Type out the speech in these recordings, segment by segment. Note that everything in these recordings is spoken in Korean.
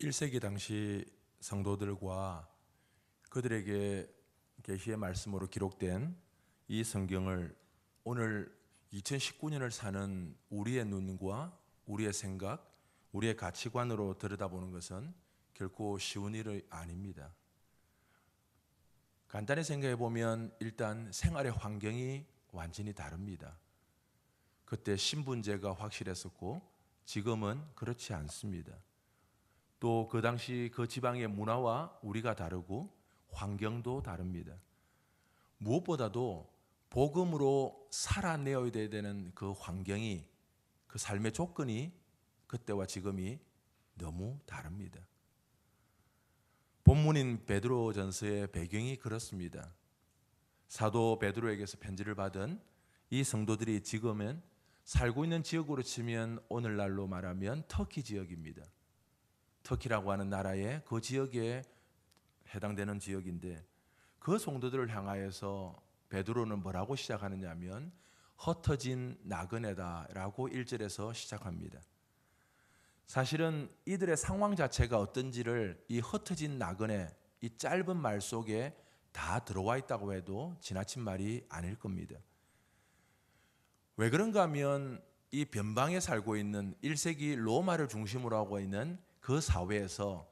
1세기 당시 성도들과 그들에게 계시의 말씀으로 기록된 이 성경을 오늘 2019년을 사는 우리의 눈과 우리의 생각, 우리의 가치관으로 들여다보는 것은 결코 쉬운 일이 아닙니다. 간단히 생각해 보면 일단 생활의 환경이 완전히 다릅니다. 그때 신분제가 확실했었고 지금은 그렇지 않습니다. 또 그 당시 그 지방의 문화와 우리가 다르고 환경도 다릅니다. 무엇보다도 복음으로 살아내어야 되는 그 환경이, 그 삶의 조건이 그때와 지금이 너무 다릅니다. 본문인 베드로전서의 배경이 그렇습니다. 사도 베드로에게서 편지를 받은 이 성도들이 지금은 살고 있는 지역으로 치면 오늘날로 말하면 터키 지역입니다. 터키라고 하는 나라의 그 지역에 해당되는 지역인데, 그 성도들을 향하여서 베드로는 뭐라고 시작하느냐 하면 흩어진 나그네다라고 1절에서 시작합니다. 사실은 이들의 상황 자체가 어떤지를 이 흩어진 나그네, 이 짧은 말 속에 다 들어와 있다고 해도 지나친 말이 아닐 겁니다. 왜 그런가 하면 이 변방에 살고 있는 1세기 로마를 중심으로 하고 있는 그 사회에서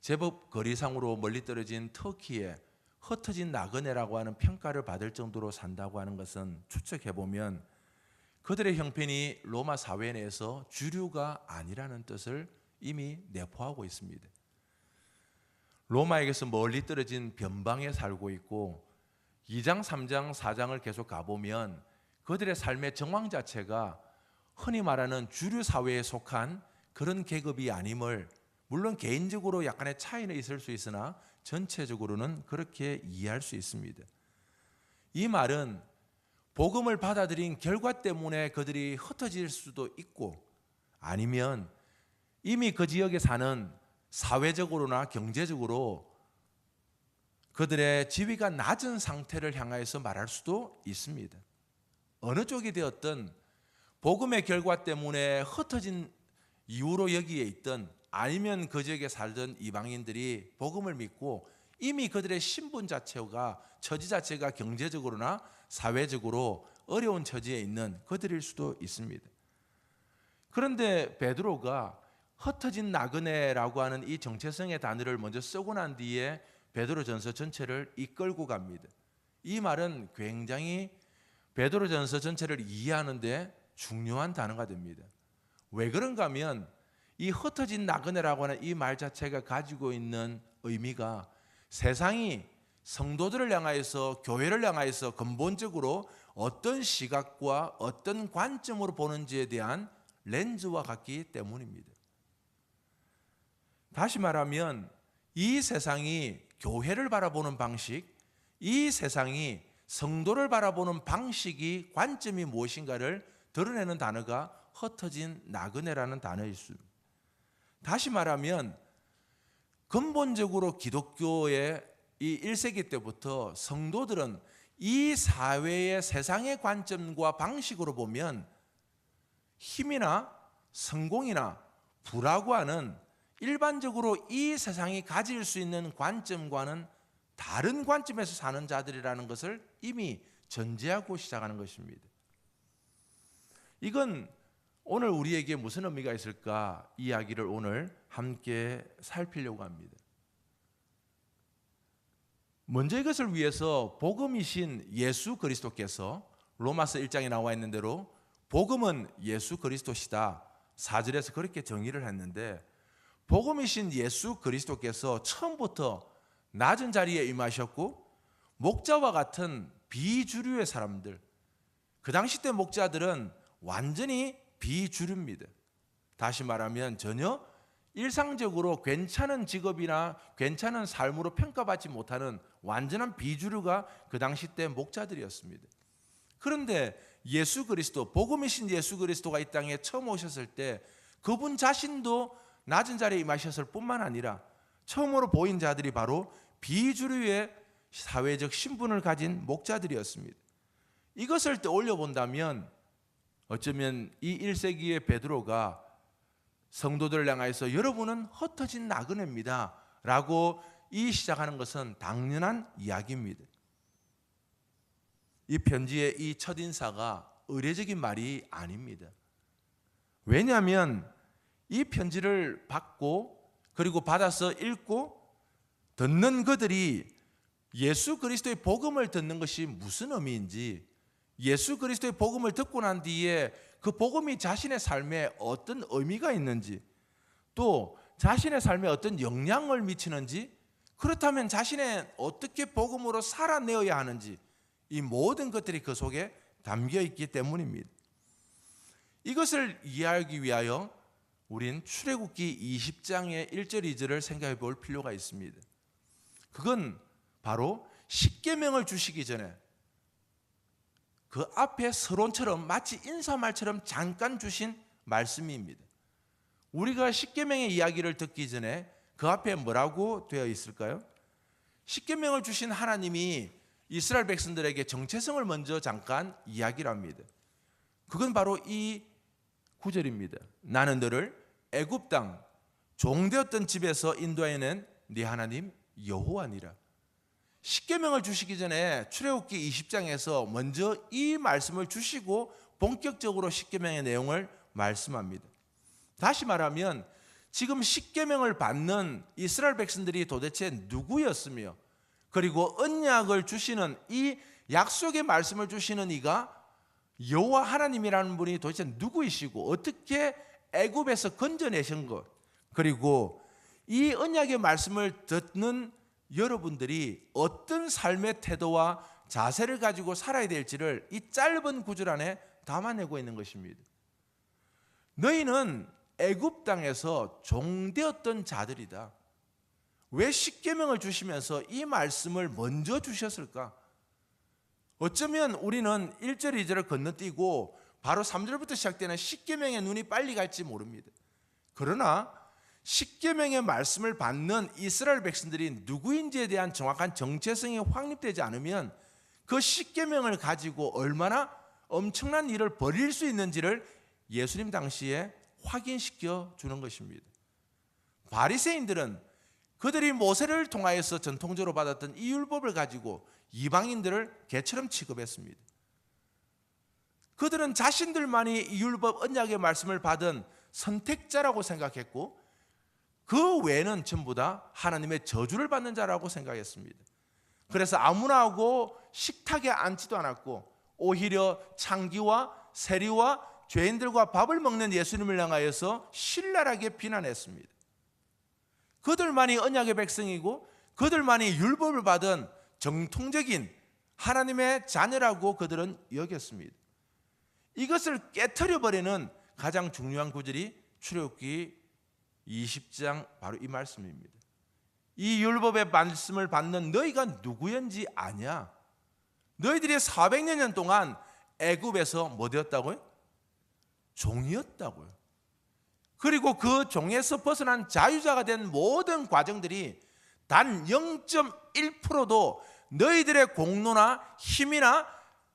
제법 거리상으로 멀리 떨어진 터키에 흩어진 나그네라고 하는 평가를 받을 정도로 산다고 하는 것은 추측해보면 그들의 형편이 로마 사회 내에서 주류가 아니라는 뜻을 이미 내포하고 있습니다. 로마에게서 멀리 떨어진 변방에 살고 있고 2장, 3장, 4장을 계속 가보면 그들의 삶의 정황 자체가 흔히 말하는 주류 사회에 속한 그런 계급이 아님을, 물론 개인적으로 약간의 차이는 있을 수 있으나 전체적으로는 그렇게 이해할 수 있습니다. 이 말은 복음을 받아들인 결과 때문에 그들이 흩어질 수도 있고, 아니면 이미 그 지역에 사는 사회적으로나 경제적으로 그들의 지위가 낮은 상태를 향하여서 말할 수도 있습니다. 어느 쪽이 되었든 복음의 결과 때문에 흩어진 이유로 여기에 있던, 아니면 그 지역에 살던 이방인들이 복음을 믿고 이미 그들의 신분 자체가, 처지 자체가 경제적으로나 사회적으로 어려운 처지에 있는 그들일 수도 있습니다. 그런데 베드로가 흩어진 나그네라고 하는 이 정체성의 단어를 먼저 쓰고 난 뒤에 베드로전서 전체를 이끌고 갑니다. 이 말은 굉장히 베드로전서 전체를 이해하는 데 중요한 단어가 됩니다. 왜 그런가 하면 이 흩어진 나그네라고 하는 이 말 자체가 가지고 있는 의미가 세상이 성도들을 향하여서, 교회를 향하여서 근본적으로 어떤 시각과 어떤 관점으로 보는지에 대한 렌즈와 같기 때문입니다. 다시 말하면 이 세상이 교회를 바라보는 방식, 이 세상이 성도를 바라보는 방식이, 관점이 무엇인가를 드러내는 단어가 흩어진 나그네라는 단어일 수 있습니다. 다시 말하면 근본적으로 기독교의 이 1세기 때부터 성도들은 이 사회의 세상의 관점과 방식으로 보면 힘이나 성공이나 부라고 하는 일반적으로 이 세상이 가질 수 있는 관점과는 다른 관점에서 사는 자들이라는 것을 이미 전제하고 시작하는 것입니다. 이건 오늘 우리에게 무슨 의미가 있을까, 이야기를 오늘 함께 살피려고 합니다. 먼저 이것을 위해서 복음이신 예수 그리스도께서, 로마서 1장에 나와 있는 대로 복음은 예수 그리스도시다, 4절에서 그렇게 정의를 했는데, 복음이신 예수 그리스도께서 처음부터 낮은 자리에 임하셨고 목자와 같은 비주류의 사람들, 그 당시 때 목자들은 완전히 비주류입니다. 다시 말하면 전혀 일상적으로 괜찮은 직업이나 괜찮은 삶으로 평가받지 못하는 완전한 비주류가 그 당시 때 목자들이었습니다. 그런데 예수 그리스도, 복음이신 예수 그리스도가 이 땅에 처음 오셨을 때 그분 자신도 낮은 자리에 임하셨을 뿐만 아니라 처음으로 보인 자들이 바로 비주류의 사회적 신분을 가진 목자들이었습니다. 이것을 떠올려 본다면 어쩌면 이 1세기의 베드로가 성도들을 향하여서 여러분은 흩어진 나그네입니다 라고 시작하는 것은 당연한 이야기입니다. 이 편지의 이 첫인사가 의례적인 말이 아닙니다. 왜냐하면 이 편지를 받고 그리고 받아서 읽고 듣는 그들이 예수 그리스도의 복음을 듣는 것이 무슨 의미인지, 예수 그리스도의 복음을 듣고 난 뒤에 그 복음이 자신의 삶에 어떤 의미가 있는지, 또 자신의 삶에 어떤 영향을 미치는지, 그렇다면 자신의 어떻게 복음으로 살아내어야 하는지, 이 모든 것들이 그 속에 담겨 있기 때문입니다. 이것을 이해하기 위하여 우린 출애굽기 20장의 1절 2절을 생각해 볼 필요가 있습니다. 그건 바로 십계명을 주시기 전에 그 앞에 서론처럼 마치 인사말처럼 잠깐 주신 말씀입니다. 우리가 십계명의 이야기를 듣기 전에 그 앞에 뭐라고 되어 있을까요? 십계명을 주신 하나님이 이스라엘 백성들에게 정체성을 먼저 잠깐 이야기를 합니다. 그건 바로 이 구절입니다. 나는 너를 애굽 땅 종되었던 집에서 인도해낸 네 하나님 여호와니라. 십계명을 주시기 전에 출애굽기 20장에서 먼저 이 말씀을 주시고 본격적으로 십계명의 내용을 말씀합니다. 다시 말하면 지금 십계명을 받는 이스라엘 백성들이 도대체 누구였으며, 그리고 언약을 주시는 이 약속의 말씀을 주시는 이가 여호와 하나님이라는 분이 도대체 누구이시고 어떻게 애굽에서 건져내신 것, 그리고 이 언약의 말씀을 듣는 여러분들이 어떤 삶의 태도와 자세를 가지고 살아야 될지를 이 짧은 구절 안에 담아내고 있는 것입니다. 너희는 애굽 땅에서 종되었던 자들이다. 왜 십계명을 주시면서 이 말씀을 먼저 주셨을까? 어쩌면 우리는 1절 2절을 건너뛰고 바로 3절부터 시작되는 십계명의 눈이 빨리 갈지 모릅니다. 그러나 십계명의 말씀을 받는 이스라엘 백성들이 누구인지에 대한 정확한 정체성이 확립되지 않으면 그 십계명을 가지고 얼마나 엄청난 일을 벌일 수 있는지를 예수님 당시에 확인시켜 주는 것입니다. 바리새인들은 그들이 모세를 통하여서 전통적으로 받았던 이 율법을 가지고 이방인들을 개처럼 취급했습니다. 그들은 자신들만이 이 율법 언약의 말씀을 받은 선택자라고 생각했고, 그 외에는 전부 다 하나님의 저주를 받는 자라고 생각했습니다. 그래서 아무나 하고 식탁에 앉지도 않았고, 오히려 창기와 세리와 죄인들과 밥을 먹는 예수님을 향하여서 신랄하게 비난했습니다. 그들만이 언약의 백성이고 그들만이 율법을 받은 정통적인 하나님의 자녀라고 그들은 여겼습니다. 이것을 깨트려버리는 가장 중요한 구절이 출애굽기 20장 바로 이 말씀입니다. 이 율법의 말씀을 받는 너희가 누구인지 아냐? 너희들이 400여 년 동안 애굽에서 뭐 되었다고요? 종이었다고요. 그리고 그 종에서 벗어난 자유자가 된 모든 과정들이 단 0.1%도 너희들의 공로나 힘이나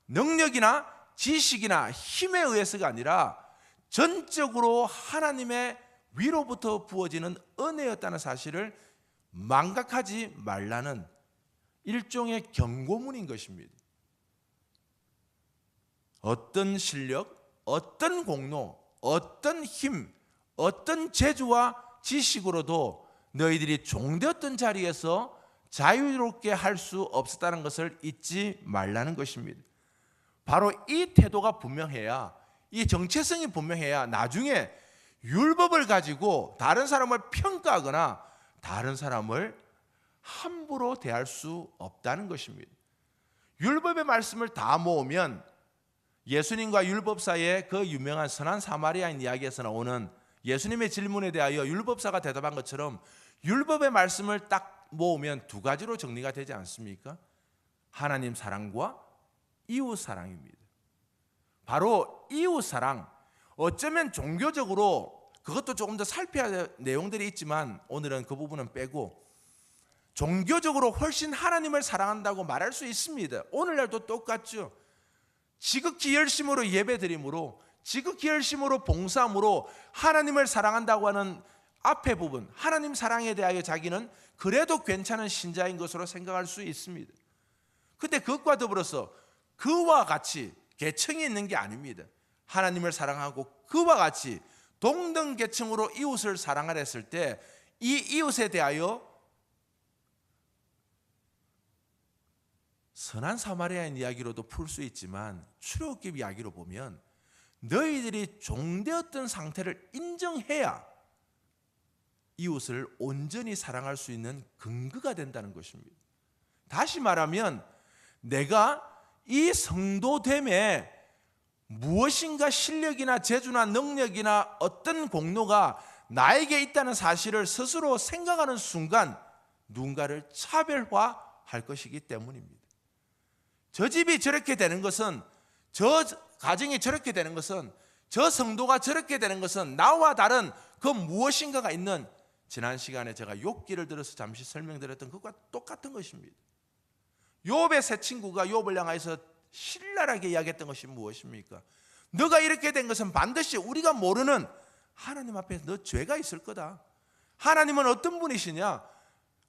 능력이나 지식이나 힘에 의해서가 아니라 전적으로 하나님의 위로부터 부어지는 은혜였다는 사실을 망각하지 말라는 일종의 경고문인 것입니다. 어떤 실력, 어떤 공로, 어떤 힘, 어떤 재주와 지식으로도 너희들이 종되었던 자리에서 자유롭게 할 수 없었다는 것을 잊지 말라는 것입니다. 바로 이 태도가 분명해야, 이 정체성이 분명해야 나중에 율법을 가지고 다른 사람을 평가하거나 다른 사람을 함부로 대할 수 없다는 것입니다. 율법의 말씀을 다 모으면 예수님과 율법사의 그 유명한 선한 사마리아인 이야기에서 나오는 예수님의 질문에 대하여 율법사가 대답한 것처럼 율법의 말씀을 딱 모으면 두 가지로 정리가 되지 않습니까? 하나님 사랑과 이웃 사랑입니다. 바로 이웃 사랑, 어쩌면 종교적으로 그것도 조금 더 살펴야 할 내용들이 있지만 오늘은 그 부분은 빼고 종교적으로 훨씬 하나님을 사랑한다고 말할 수 있습니다. 오늘날도 똑같죠. 지극히 열심으로 예배드림으로 지극히 열심으로 봉사함으로 하나님을 사랑한다고 하는 앞에 부분, 하나님 사랑에 대하여 자기는 그래도 괜찮은 신자인 것으로 생각할 수 있습니다. 근데 그것과 더불어서 그와 같이 계층이 있는 게 아닙니다. 하나님을 사랑하고 그와 같이 동등 계층으로 이웃을 사랑하라 했을 때 이 이웃에 대하여 선한 사마리아인 이야기로도 풀 수 있지만 출애굽기 이야기로 보면 너희들이 종되었던 상태를 인정해야 이웃을 온전히 사랑할 수 있는 근거가 된다는 것입니다. 다시 말하면 내가 이 성도됨에 무엇인가 실력이나 재주나 능력이나 어떤 공로가 나에게 있다는 사실을 스스로 생각하는 순간 누군가를 차별화할 것이기 때문입니다. 저 집이 저렇게 되는 것은, 저 가정이 저렇게 되는 것은, 저 성도가 저렇게 되는 것은 나와 다른 그 무엇인가가 있는, 지난 시간에 제가 욥기를 들어서 잠시 설명드렸던 그것과 똑같은 것입니다. 욥의 세 친구가 욥을 향해서 신랄하게 이야기했던 것이 무엇입니까? 너가 이렇게 된 것은 반드시 우리가 모르는 하나님 앞에 너 죄가 있을 거다. 하나님은 어떤 분이시냐?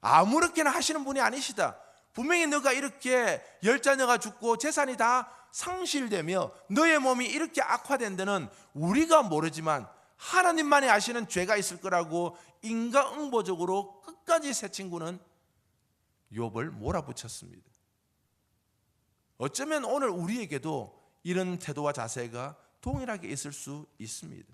아무렇게나 하시는 분이 아니시다. 분명히 너가 이렇게 10자녀가 죽고 재산이 다 상실되며 너의 몸이 이렇게 악화된 데는 우리가 모르지만 하나님만이 아시는 죄가 있을 거라고 인과응보적으로 끝까지 세 친구는 욥을 몰아붙였습니다. 어쩌면 오늘 우리에게도 이런 태도와 자세가 동일하게 있을 수 있습니다.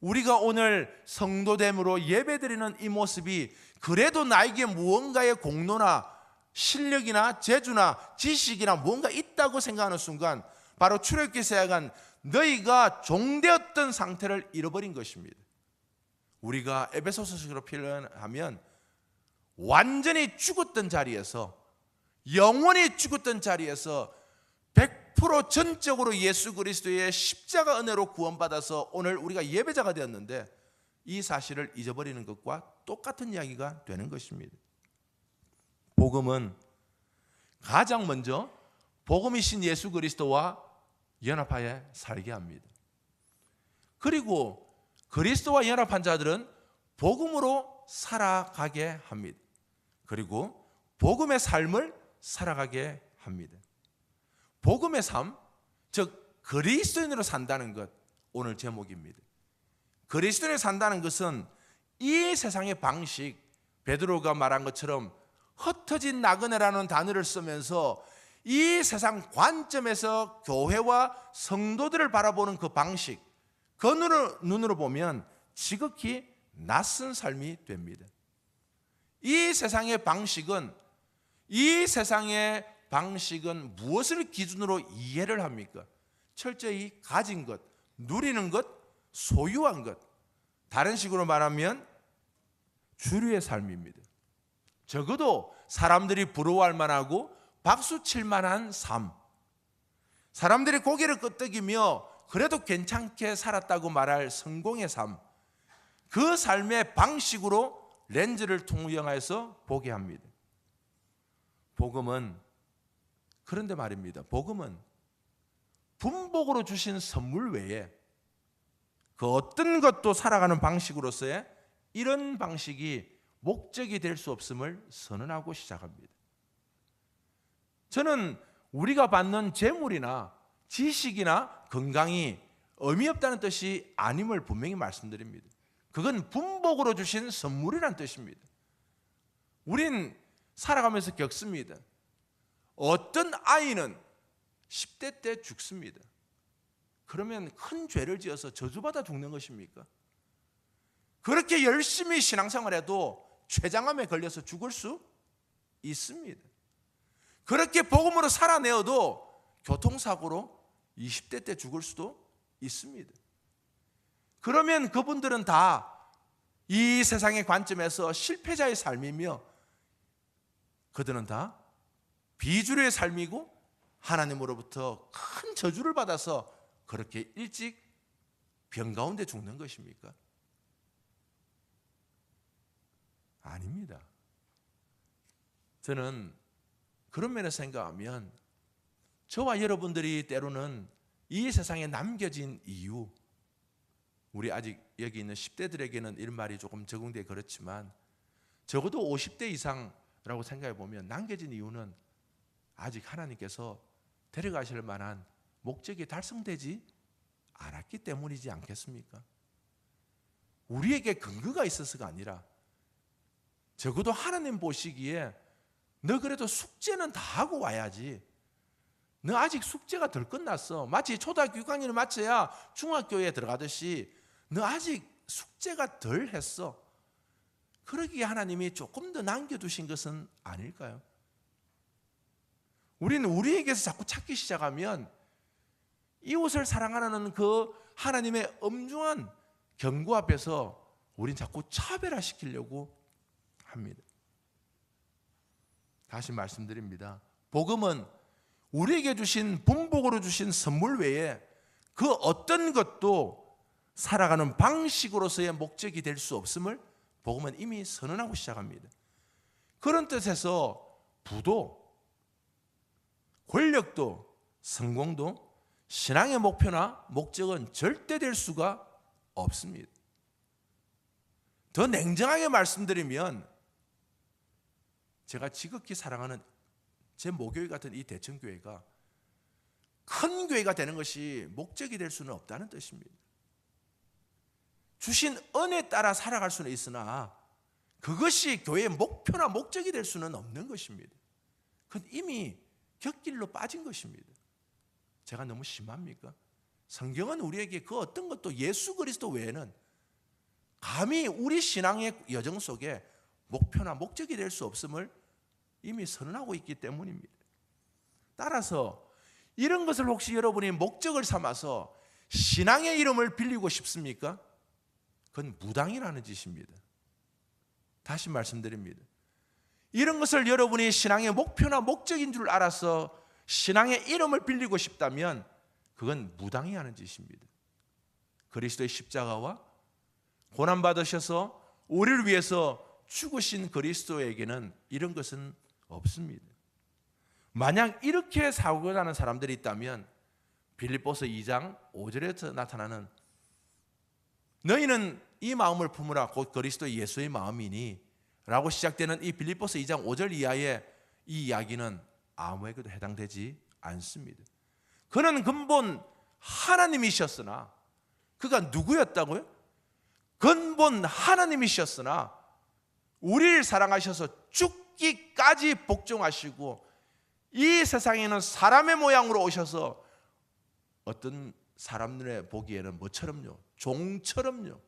우리가 오늘 성도됨으로 예배드리는 이 모습이 그래도 나에게 무언가의 공로나 실력이나 재주나 지식이나 뭔가 있다고 생각하는 순간 바로 출애굽기에서 이야기한 너희가 종되었던 상태를 잃어버린 것입니다. 우리가 에베소서식으로 표현하면 완전히 죽었던 자리에서, 영원히 죽었던 자리에서 100% 전적으로 예수 그리스도의 십자가 은혜로 구원받아서 오늘 우리가 예배자가 되었는데 이 사실을 잊어버리는 것과 똑같은 이야기가 되는 것입니다. 복음은 가장 먼저 복음이신 예수 그리스도와 연합하여 살게 합니다. 그리고 그리스도와 연합한 자들은 복음으로 살아가게 합니다. 그리고 복음의 삶을 살아가게 합니다. 복음의 삶, 즉 그리스도인으로 산다는 것, 오늘 제목입니다. 그리스도인으로 산다는 것은 이 세상의 방식, 베드로가 말한 것처럼 흩어진 나그네라는 단어를 쓰면서 이 세상 관점에서 교회와 성도들을 바라보는 그 방식, 그 눈으로 보면 지극히 낯선 삶이 됩니다. 이 세상의 방식은 무엇을 기준으로 이해를 합니까? 철저히 가진 것, 누리는 것, 소유한 것. 다른 식으로 말하면 주류의 삶입니다. 적어도 사람들이 부러워할 만하고 박수 칠 만한 삶, 사람들이 고개를 끄덕이며 그래도 괜찮게 살았다고 말할 성공의 삶, 그 삶의 방식으로 렌즈를 통용해서 보게 합니다. 복음은, 그런데 말입니다, 복음은 분복으로 주신 선물 외에 그 어떤 것도 살아가는 방식으로서의 이런 방식이 목적이 될 수 없음을 선언하고 시작합니다. 저는 우리가 받는 재물이나 지식이나 건강이 의미 없다는 뜻이 아님을 분명히 말씀드립니다. 그건 분복으로 주신 선물이란 뜻입니다. 우린 살아가면서 겪습니다. 어떤 아이는 10대 때 죽습니다. 그러면 큰 죄를 지어서 저주받아 죽는 것입니까? 그렇게 열심히 신앙생활해도 췌장암에 걸려서 죽을 수 있습니다. 그렇게 복음으로 살아내어도 교통사고로 20대 때 죽을 수도 있습니다. 그러면 그분들은 다 이 세상의 관점에서 실패자의 삶이며 그들은 다 비주류의 삶이고 하나님으로부터 큰 저주를 받아서 그렇게 일찍 병 가운데 죽는 것입니까? 아닙니다. 저는 그런 면에서 생각하면 저와 여러분들이 때로는 이 세상에 남겨진 이유, 우리 아직 여기 있는 10대들에게는 이런 말이 조금 적용되어 그렇지만 적어도 50대 이상이라고 생각해 보면 남겨진 이유는 아직 하나님께서 데려가실 만한 목적이 달성되지 않았기 때문이지 않겠습니까? 우리에게 근거가 있어서가 아니라 적어도 하나님 보시기에 너 그래도 숙제는 다 하고 와야지, 너 아직 숙제가 덜 끝났어, 마치 초등학교 6학년을 마쳐야 중학교에 들어가듯이 너 아직 숙제가 덜 했어, 그러기에 하나님이 조금 더 남겨두신 것은 아닐까요? 우리는 우리에게서 자꾸 찾기 시작하면 이웃을 사랑하라는 그 하나님의 엄중한 경고 앞에서 우린 자꾸 차별화시키려고 합니다. 다시 말씀드립니다. 복음은 우리에게 주신 분복으로 주신 선물 외에 그 어떤 것도 살아가는 방식으로서의 목적이 될 수 없음을 복음은 이미 선언하고 시작합니다. 그런 뜻에서 부도, 권력도, 성공도 신앙의 목표나 목적은 절대 될 수가 없습니다. 더 냉정하게 말씀드리면 제가 지극히 사랑하는 제 모교회 같은 이 대청교회가 큰 교회가 되는 것이 목적이 될 수는 없다는 뜻입니다. 주신 은혜에 따라 살아갈 수는 있으나 그것이 교회의 목표나 목적이 될 수는 없는 것입니다. 그건 이미 곁길로 빠진 것입니다. 제가 너무 심합니까? 성경은 우리에게 그 어떤 것도 예수 그리스도 외에는 감히 우리 신앙의 여정 속에 목표나 목적이 될 수 없음을 이미 선언하고 있기 때문입니다. 따라서 이런 것을 혹시 여러분이 목적을 삼아서 신앙의 이름을 빌리고 싶습니까? 그건 무당이라는 짓입니다. 다시 말씀드립니다. 이런 것을 여러분이 신앙의 목표나 목적인 줄 알아서 신앙의 이름을 빌리고 싶다면 그건 무당이 하는 짓입니다. 그리스도의 십자가와 고난받으셔서 우리를 위해서 죽으신 그리스도에게는 이런 것은 없습니다. 만약 이렇게 살고자 하는 사람들이 있다면 빌립보서 2장 5절에서 나타나는 너희는 이 마음을 품으라 곧 그리스도 예수의 마음이니 라고 시작되는 이 빌립보서 2장 5절 이하의 이 이야기는 아무에게도 해당되지 않습니다. 그는 근본 하나님이셨으나, 그가 누구였다고요? 근본 하나님이셨으나 우리를 사랑하셔서 죽기까지 복종하시고 이 세상에는 사람의 모양으로 오셔서 어떤 사람들의 보기에는 뭐처럼요? 종처럼요.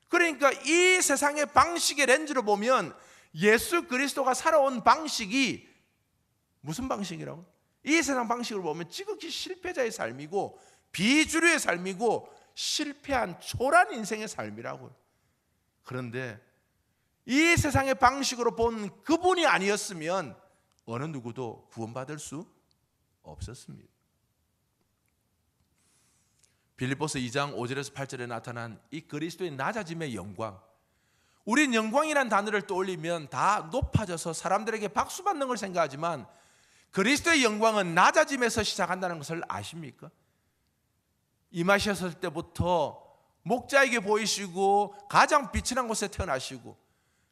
그러니까 이 세상의 방식의 렌즈로 보면 예수 그리스도가 살아온 방식이 무슨 방식이라고? 이 세상 방식으로 보면 지극히 실패자의 삶이고 비주류의 삶이고 실패한 초라한 인생의 삶이라고요. 그런데 이 세상의 방식으로 본 그분이 아니었으면 어느 누구도 구원받을 수 없었습니다. 빌립보서 2장 5절에서 8절에 나타난 이 그리스도의 낮아짐의 영광, 우린 영광이란 단어를 떠올리면 다 높아져서 사람들에게 박수 받는 걸 생각하지만 그리스도의 영광은 낮아짐에서 시작한다는 것을 아십니까? 임하셨을 때부터 목자에게 보이시고 가장 비천한 곳에 태어나시고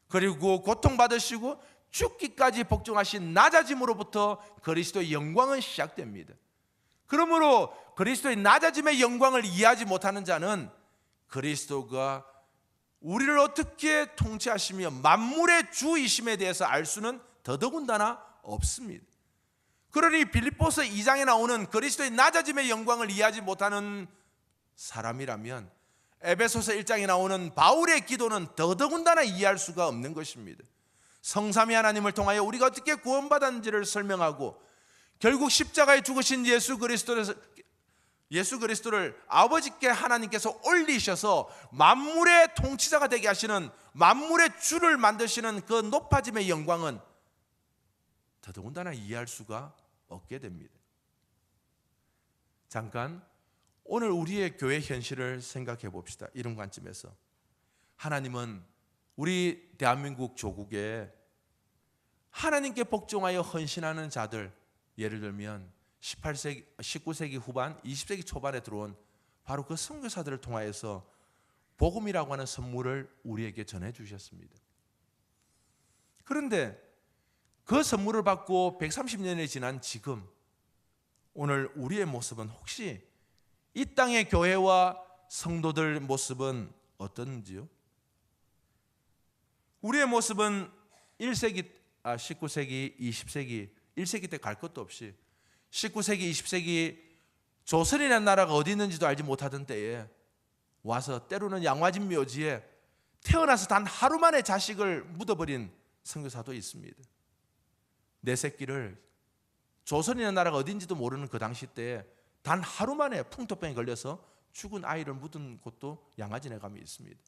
그리고 고통받으시고 죽기까지 복종하신 낮아짐으로부터 그리스도의 영광은 시작됩니다. 그러므로 그리스도의 낮아짐의 영광을 이해하지 못하는 자는 그리스도가 우리를 어떻게 통치하시며 만물의 주이심에 대해서 알 수는 더더군다나 없습니다. 그러니 빌립보서 2장에 나오는 그리스도의 낮아짐의 영광을 이해하지 못하는 사람이라면 에베소서 1장에 나오는 바울의 기도는 더더군다나 이해할 수가 없는 것입니다. 성삼위 하나님을 통하여 우리가 어떻게 구원받았는지를 설명하고 결국 십자가에 죽으신 예수 그리스도를 아버지께 하나님께서 올리셔서 만물의 통치자가 되게 하시는, 만물의 주를 만드시는 그 높아짐의 영광은 더더군다나 이해할 수가 없게 됩니다. 잠깐 오늘 우리의 교회 현실을 생각해 봅시다. 이런 관점에서 하나님은 우리 대한민국 조국에 하나님께 복종하여 헌신하는 자들, 예를 들면 18세기, 19세기 후반, 20세기 초반에 들어온 바로 그 선교사들을 통하여서 복음이라고 하는 선물을 우리에게 전해주셨습니다. 그런데 그 선물을 받고 130년이 지난 지금 오늘 우리의 모습은 혹시 이 땅의 교회와 성도들 모습은 어떤지요? 우리의 모습은 19세기, 20세기, 1세기 때 갈 것도 없이 19세기, 20세기 조선이라는 나라가 어디 있는지도 알지 못하던 때에 와서 때로는 양화진 묘지에 태어나서 단 하루 만에 자식을 묻어버린 선교사도 있습니다. 내 새끼를 조선이라는 나라가 어딘지도 모르는 그 당시 때에 단 하루 만에 풍토병에 걸려서 죽은 아이를 묻은 곳도 양화진에 가면 있습니다.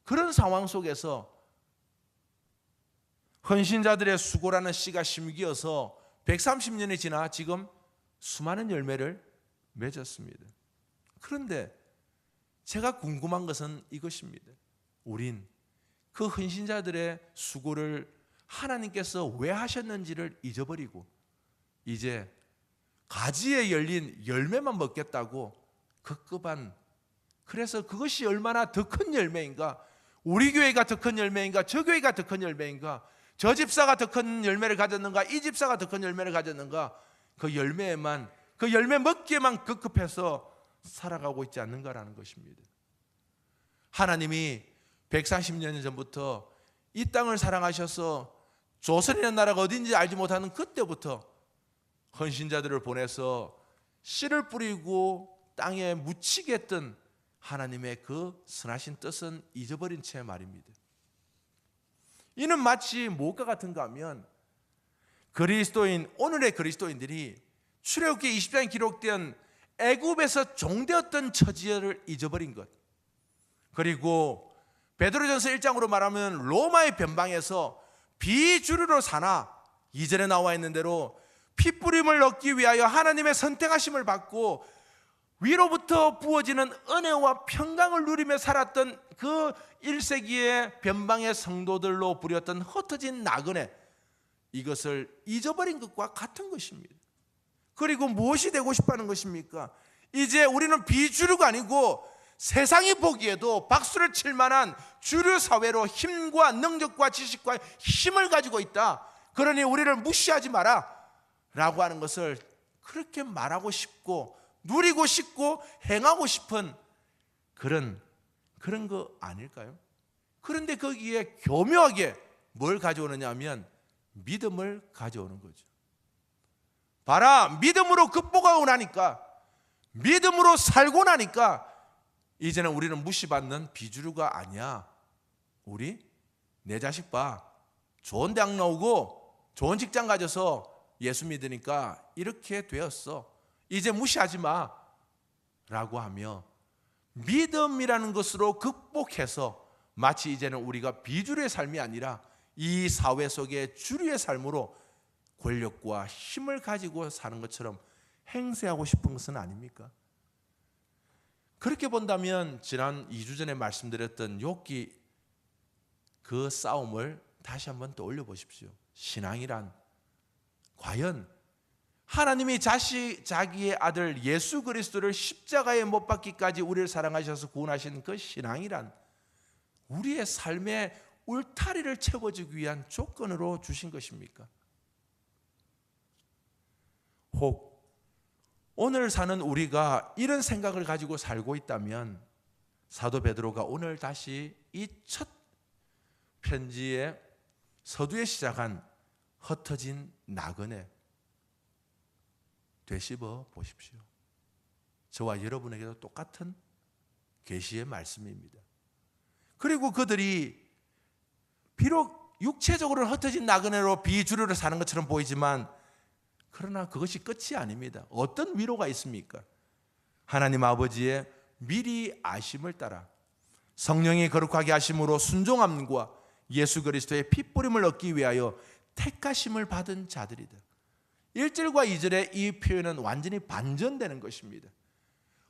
그런 상황 속에서 헌신자들의 수고라는 씨가 심기어서 130년이 지나 지금 수많은 열매를 맺었습니다. 그런데 제가 궁금한 것은 이것입니다. 우린 그 헌신자들의 수고를 하나님께서 왜 하셨는지를 잊어버리고 이제 가지에 열린 열매만 먹겠다고 급급한, 그래서 그것이 얼마나 더 큰 열매인가, 우리 교회가 더 큰 열매인가, 저 교회가 더 큰 열매인가, 저 집사가 더 큰 열매를 가졌는가, 이 집사가 더 큰 열매를 가졌는가, 그 열매에만, 그 열매 먹기에만 급급해서 살아가고 있지 않는가라는 것입니다. 하나님이 140년 전부터 이 땅을 사랑하셔서 조선이라는 나라가 어딘지 알지 못하는 그때부터 헌신자들을 보내서 씨를 뿌리고 땅에 묻히게 했던 하나님의 그 선하신 뜻은 잊어버린 채 말입니다. 이는 마치 무엇과 같은가 하면 그리스도인, 오늘의 그리스도인들이 출애굽기 20장에 기록된 애굽에서 종되었던 처지를 잊어버린 것, 그리고 베드로전서 1장으로 말하면 로마의 변방에서 비주류로 사나 이전에 나와 있는 대로 피뿌림을 얻기 위하여 하나님의 선택하심을 받고 위로부터 부어지는 은혜와 평강을 누리며 살았던 그 1세기의 변방의 성도들로 부렸던 흩어진 나그네, 이것을 잊어버린 것과 같은 것입니다. 그리고 무엇이 되고 싶어하는 것입니까? 이제 우리는 비주류가 아니고 세상이 보기에도 박수를 칠 만한 주류 사회로 힘과 능력과 지식과 힘을 가지고 있다. 그러니 우리를 무시하지 마라 라고 하는 것을 그렇게 말하고 싶고 누리고 싶고 행하고 싶은 그런 거 아닐까요? 그런데 거기에 교묘하게 뭘 가져오느냐 하면 믿음을 가져오는 거죠. 봐라, 믿음으로 극복하고 나니까, 믿음으로 살고 나니까 이제는 우리는 무시받는 비주류가 아니야. 우리 내 자식 봐, 좋은 대학 나오고 좋은 직장 가져서 예수 믿으니까 이렇게 되었어, 이제 무시하지 마 라고 하며 믿음이라는 것으로 극복해서 마치 이제는 우리가 비주류의 삶이 아니라 이 사회 속의 주류의 삶으로 권력과 힘을 가지고 사는 것처럼 행세하고 싶은 것은 아닙니까? 그렇게 본다면 지난 2주 전에 말씀드렸던 욥기 그 싸움을 다시 한번 떠올려 보십시오. 신앙이란 과연 하나님이 자기의 아들 예수 그리스도를 십자가에 못 박기까지 우리를 사랑하셔서 구원하신 그 신앙이란 우리의 삶의 울타리를 채워주기 위한 조건으로 주신 것입니까? 혹 오늘 사는 우리가 이런 생각을 가지고 살고 있다면 사도 베드로가 오늘 다시 이 첫 편지의 서두에 시작한 흩어진 나그네 되씹어 보십시오. 저와 여러분에게도 똑같은 계시의 말씀입니다. 그리고 그들이 비록 육체적으로 흩어진 나그네로 비주류를 사는 것처럼 보이지만 그러나 그것이 끝이 아닙니다. 어떤 위로가 있습니까? 하나님 아버지의 미리 아심을 따라 성령이 거룩하게 하심으로 순종함과 예수 그리스도의 핏부림을 얻기 위하여 택하심을 받은 자들이다. 1절과 2절의 이 표현은 완전히 반전되는 것입니다.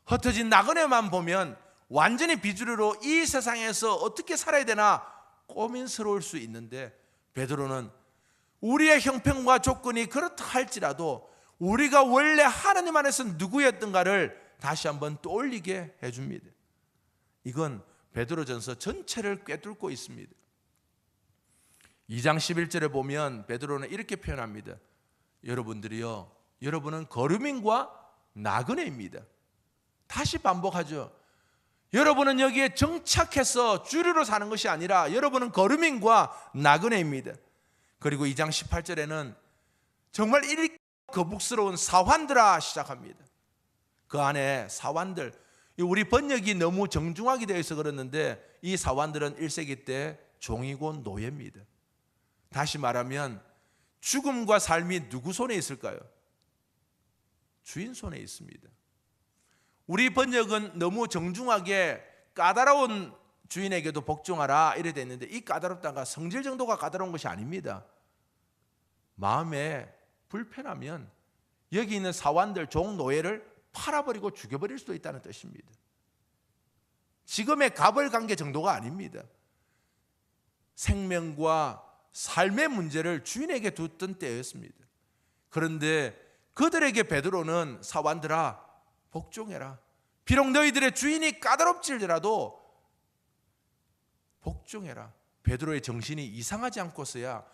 흩어진 나그네만 보면 완전히 비주류로 이 세상에서 어떻게 살아야 되나 고민스러울 수 있는데 베드로는 우리의 형편과 조건이 그렇다 할지라도 우리가 원래 하나님 안에서 누구였던가를 다시 한번 떠올리게 해줍니다. 이건 베드로전서 전체를 꿰뚫고 있습니다. 2장 11절에 보면 베드로는 이렇게 표현합니다. 여러분들이요, 여러분은 거류민과 나그네입니다. 다시 반복하죠. 여러분은 여기에 정착해서 주류로 사는 것이 아니라 여러분은 거류민과 나그네입니다. 그리고 2장 18절에는 정말 이 거북스러운 사환들아 시작합니다. 그 안에 사환들, 우리 번역이 너무 정중하게 되어 있어 그랬는데 이 사환들은 1세기 때 종이고 노예입니다. 다시 말하면 죽음과 삶이 누구 손에 있을까요? 주인 손에 있습니다. 우리 번역은 너무 정중하게 까다로운 주인에게도 복종하라 이래 됐는데, 이 까다롭다가 성질 정도가 까다로운 것이 아닙니다. 마음에 불편하면 여기 있는 사환들, 종노예를 팔아버리고 죽여버릴 수도 있다는 뜻입니다. 지금의 갑을관계 정도가 아닙니다. 생명과 삶의 문제를 주인에게 뒀던 때였습니다. 그런데 그들에게 베드로는 사환들아 복종해라. 비록 너희들의 주인이 까다롭질더라도 복종해라. 베드로의 정신이 이상하지 않고서야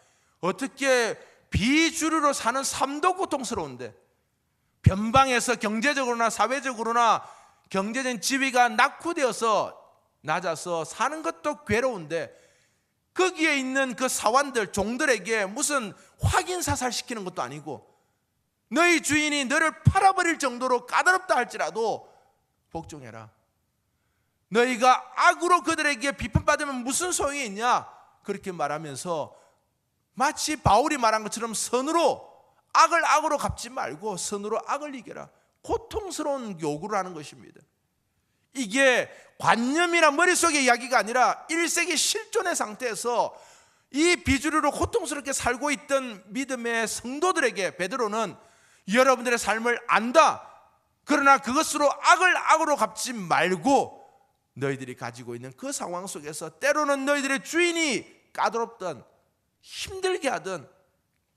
어떻게 비주류로 사는 삶도 고통스러운데, 변방에서 경제적으로나 사회적으로나 경제적인 지위가 낙후되어서 낮아서 사는 것도 괴로운데, 거기에 있는 그 사환들, 종들에게 무슨 확인 사살시키는 것도 아니고 너희 주인이 너를 팔아버릴 정도로 까다롭다 할지라도 복종해라. 너희가 악으로 그들에게 비판받으면 무슨 소용이 있냐? 그렇게 말하면서 마치 바울이 말한 것처럼 선으로 악을 악으로 갚지 말고 선으로 악을 이겨라. 고통스러운 요구를 하는 것입니다. 이게 관념이나 머릿속의 이야기가 아니라 1세기 실존의 상태에서 이 비주류로 고통스럽게 살고 있던 믿음의 성도들에게 베드로는 여러분들의 삶을 안다. 그러나 그것으로 악을 악으로 갚지 말고 너희들이 가지고 있는 그 상황 속에서 때로는 너희들의 주인이 까다롭든 힘들게 하든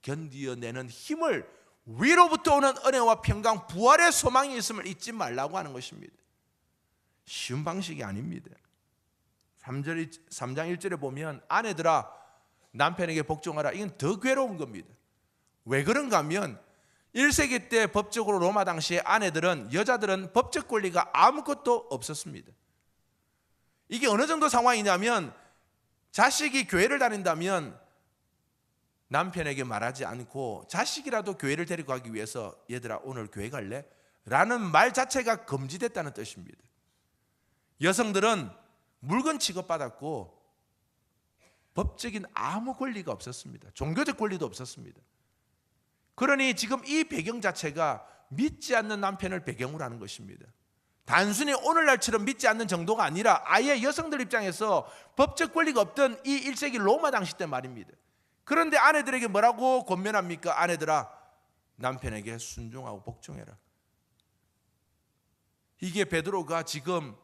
견디어내는 힘을, 위로부터 오는 은혜와 평강, 부활의 소망이 있음을 잊지 말라고 하는 것입니다. 쉬운 방식이 아닙니다. 3장 1절에 보면 아내들아 남편에게 복종하라. 이건 더 괴로운 겁니다. 왜 그런가 하면 1세기 때 법적으로 로마 당시에 아내들은, 여자들은 법적 권리가 아무것도 없었습니다. 이게 어느 정도 상황이냐면 자식이 교회를 다닌다면 남편에게 말하지 않고 자식이라도 교회를 데리고 가기 위해서 얘들아 오늘 교회 갈래? 라는 말 자체가 금지됐다는 뜻입니다. 여성들은 물건 취급받았고 법적인 아무 권리가 없었습니다. 종교적 권리도 없었습니다. 그러니 지금 이 배경 자체가 믿지 않는 남편을 배경으로 하는 것입니다. 단순히 오늘날처럼 믿지 않는 정도가 아니라 아예 여성들 입장에서 법적 권리가 없던 이 1세기 로마 당시 때 말입니다. 그런데 아내들에게 뭐라고 권면합니까? 아내들아 남편에게 순종하고 복종해라. 이게 베드로가 지금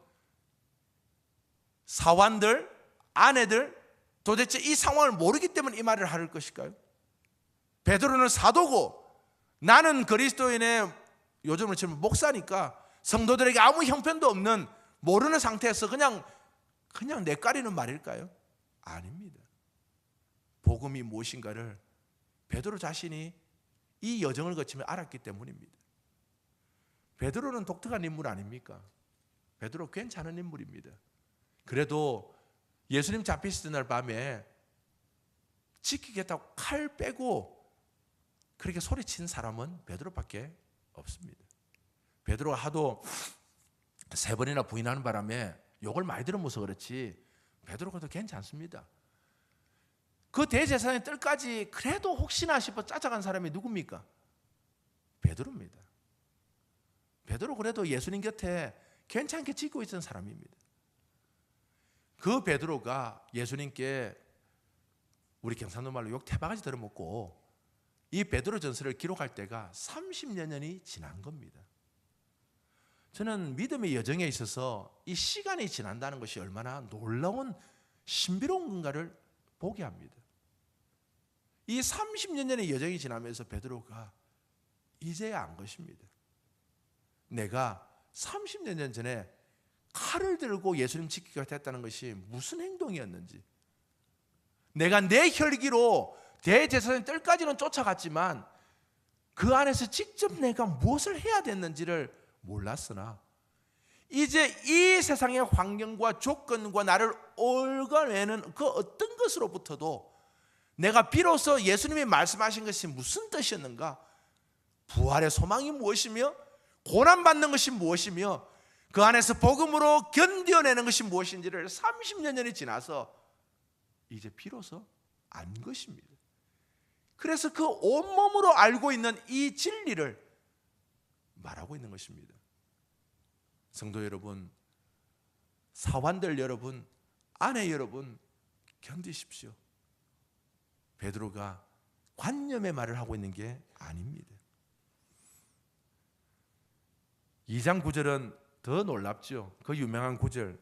사환들, 아내들 도대체 이 상황을 모르기 때문에 이 말을 할 것일까요? 베드로는 사도고 나는 그리스도인의 요즘으로 치면 목사니까 성도들에게 아무 형편도 없는 모르는 상태에서 그냥 내까리는 말일까요? 아닙니다. 복음이 무엇인가를 베드로 자신이 이 여정을 거치며 알았기 때문입니다. 베드로는 독특한 인물 아닙니까? 베드로 괜찮은 인물입니다. 그래도 예수님 잡히시던 날 밤에 지키겠다고 칼 빼고 그렇게 소리친 사람은 베드로밖에 없습니다. 베드로가 하도 3번이나 부인하는 바람에 욕을 많이 들어서 그렇지 베드로가 더 괜찮습니다. 그 대제사장의 뜰까지 그래도 혹시나 싶어 쫓아간 사람이 누굽니까? 베드로입니다. 베드로 그래도 예수님 곁에 괜찮게 지키고 있던 사람입니다. 그 베드로가 예수님께 우리 경상도 말로 욕 태바가지 들어먹고 이 베드로 전서를 기록할 때가 30여 년이 지난 겁니다. 저는 믿음의 여정에 있어서 이 시간이 지난다는 것이 얼마나 놀라운 신비로운 건가를 보게 합니다. 이 30여 년의 여정이 지나면서 베드로가 이제야 안 것입니다. 내가 30년 전에 칼을 들고 예수님 지키기가 됐다는 것이 무슨 행동이었는지, 내가 내 혈기로 대제사장 뜰까지는 쫓아갔지만 그 안에서 직접 내가 무엇을 해야 됐는지를 몰랐으나 이제 이 세상의 환경과 조건과 나를 올가매는 그 어떤 것으로부터도 내가 비로소 예수님이 말씀하신 것이 무슨 뜻이었는가, 부활의 소망이 무엇이며 고난받는 것이 무엇이며 그 안에서 복음으로 견뎌내는 것이 무엇인지를 30년 전이 지나서 이제 비로소 안 것입니다. 그래서 그 온몸으로 알고 있는 이 진리를 말하고 있는 것입니다. 성도 여러분, 사환들 여러분, 아내 여러분, 견디십시오. 베드로가 관념의 말을 하고 있는 게 아닙니다. 2장 9절은 더 놀랍죠. 그 유명한 구절,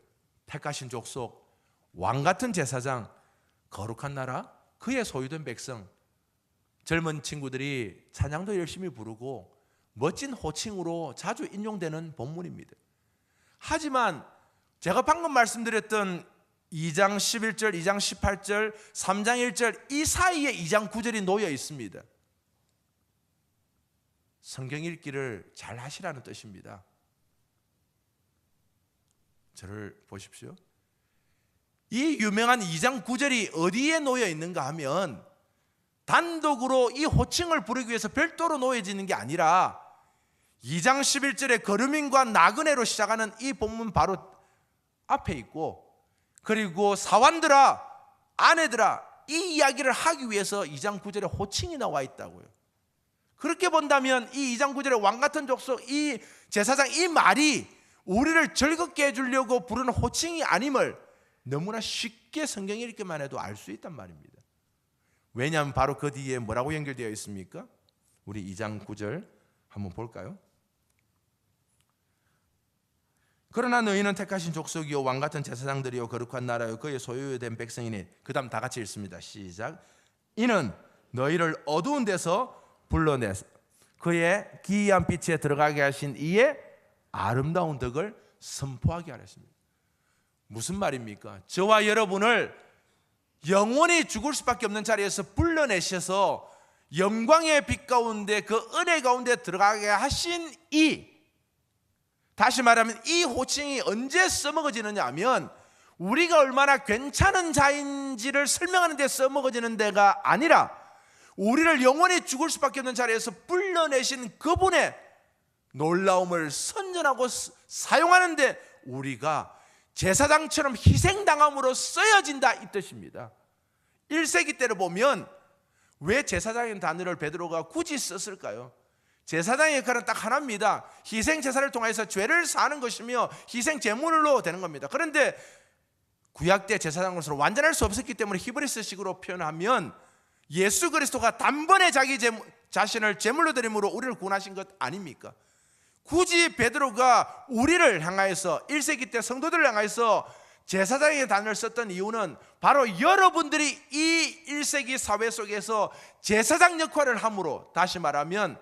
택하신 족속, 왕같은 제사장, 거룩한 나라, 그의 소유된 백성. 젊은 친구들이 찬양도 열심히 부르고 멋진 호칭으로 자주 인용되는 본문입니다. 하지만 제가 방금 말씀드렸던 2장 11절, 2장 18절, 3장 1절 이 사이에 2장 9절이 놓여 있습니다. 성경 읽기를 잘 하시라는 뜻입니다. 저를 보십시오. 이 유명한 2장 9절이 어디에 놓여 있는가 하면 단독으로 이 호칭을 부르기 위해서 별도로 놓여지는 게 아니라 2장 11절에 거르민과 나그네로 시작하는 이 본문 바로 앞에 있고, 그리고 사환들아, 아내들아, 이 이야기를 하기 위해서 2장 9절에 호칭이 나와 있다고요. 그렇게 본다면 이 2장 9절에 왕같은 족속, 이 제사장, 이 말이 우리를 즐겁게 해주려고 부르는 호칭이 아님을 너무나 쉽게 성경 읽기만 해도 알 수 있단 말입니다. 왜냐하면 바로 그 뒤에 뭐라고 연결되어 있습니까? 우리 2장 9절 한번 볼까요? 그러나 너희는 택하신 족속이요 왕같은 제사장들이요 거룩한 나라요 그의 소유된 백성이니, 그 다음 다 같이 읽습니다. 시작. 이는 너희를 어두운 데서 불러내서 그의 기이한 빛에 들어가게 하신 이의 아름다운 덕을 선포하게 하셨습니다. 무슨 말입니까? 저와 여러분을 영원히 죽을 수밖에 없는 자리에서 불러내셔서 영광의 빛 가운데, 그 은혜 가운데 들어가게 하신 이, 다시 말하면 이 호칭이 언제 써먹어지느냐 하면 우리가 얼마나 괜찮은 자인지를 설명하는 데 써먹어지는 데가 아니라 우리를 영원히 죽을 수밖에 없는 자리에서 불러내신 그분의 놀라움을 선전하고 사용하는데 우리가 제사장처럼 희생당함으로 쓰여진다, 이 뜻입니다. 1세기 때를 보면 왜 제사장이라는 단어를 베드로가 굳이 썼을까요? 제사장의 역할은 딱 하나입니다. 희생 제사를 통해서 죄를 사는 것이며 희생 제물로 되는 겁니다. 그런데 구약 때 제사장으로서 완전할 수 없었기 때문에 히브리서식으로 표현하면 예수 그리스도가 단번에 자기 자신을 제물로 드림으로 우리를 구원하신 것 아닙니까? 굳이 베드로가 우리를 향하여서 1세기 때 성도들을 향하여서 제사장의 단어를 썼던 이유는 바로 여러분들이 이 1세기 사회 속에서 제사장 역할을 함으로, 다시 말하면